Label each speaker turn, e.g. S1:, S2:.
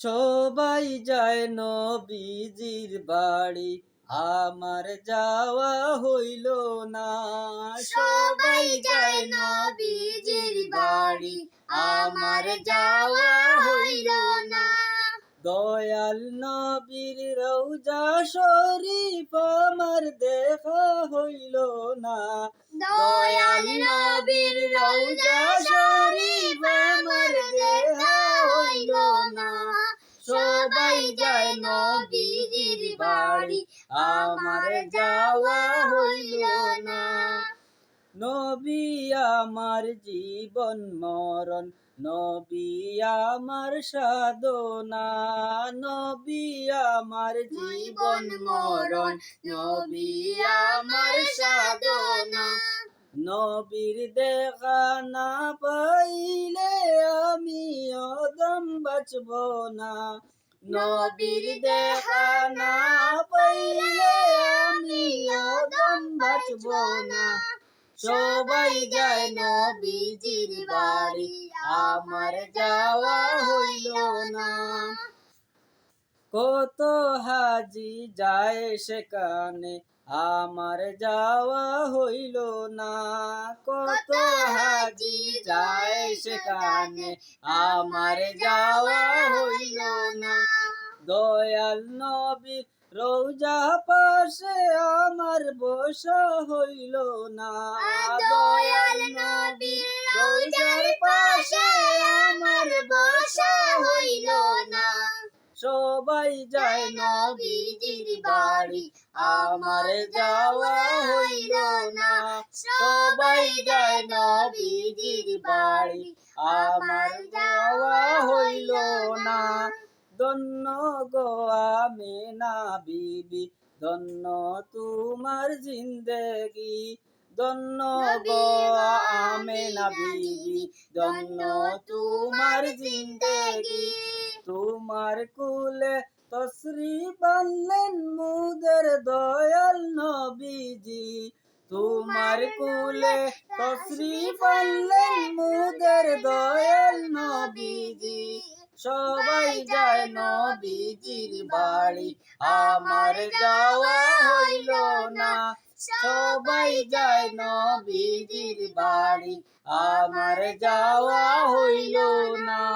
S1: সবাই যায় নবীজির বাড়ি, আমার যাওয়া হইল না।
S2: সবাই যায় নবীজির বাড়ি, আমার যাওয়া হইল না।
S1: দয়াল নবীর রওজা শরীফ আমার দেখা হইল না।
S2: দয়াল নবীর রওজা শরীফ আমার দেখা হইল না। সবাই যায় নবীজির বাড়ি, আমার যাওয়া হইল না।
S1: নবী আমার জীবন মরণ, নবী আমার সাধনা। নবী আমার জীবন মরণ,
S2: নবী আমার সাধনা।
S1: নবীর দেখা না পাইলে আমি অদম বাঁচব না। নবীর দেখা না পাইলে আমি অদম বাঁচব না।
S2: সবাই যায় নবীজির বাড়ি, আমার যাওয়া হইল না।
S1: কত হাজি যায় সেখানে, আমার যাওয়া হইল না। কত হাজি যায় সেখানে, আমার যাওয়া হইল না। দয়াল নবী রওজা পাশে আমার বসা হইল না।
S2: দয়াল নবীর রওজার পাশে আমার বসা হইল না।
S1: সবাই যায়
S2: নবীজির বাড়ি, আমার যাওয়া হইল না।
S1: সবাই যায় নবীজির বাড়ি, আমার যাওয়া হইল না। ধন্য গো আমেনা বিবি, ধন্য তোমার জিন্দেগি। ধন্য গো আমেনা বিবি, ধন্য তোমার জিন্দেগি। তোমার কুলে তশরিফ আনলেন মুদের দয়াল নবীজি। তোমার কুলে তশরিফ আনলেন মুদের দয়াল নবীজি। সবাই যায় নবীজির বাড়ি, আমার যাওয়া হইল না। সবাই যায় নবীজির বাড়ি, আমার যাওয়া হইল না।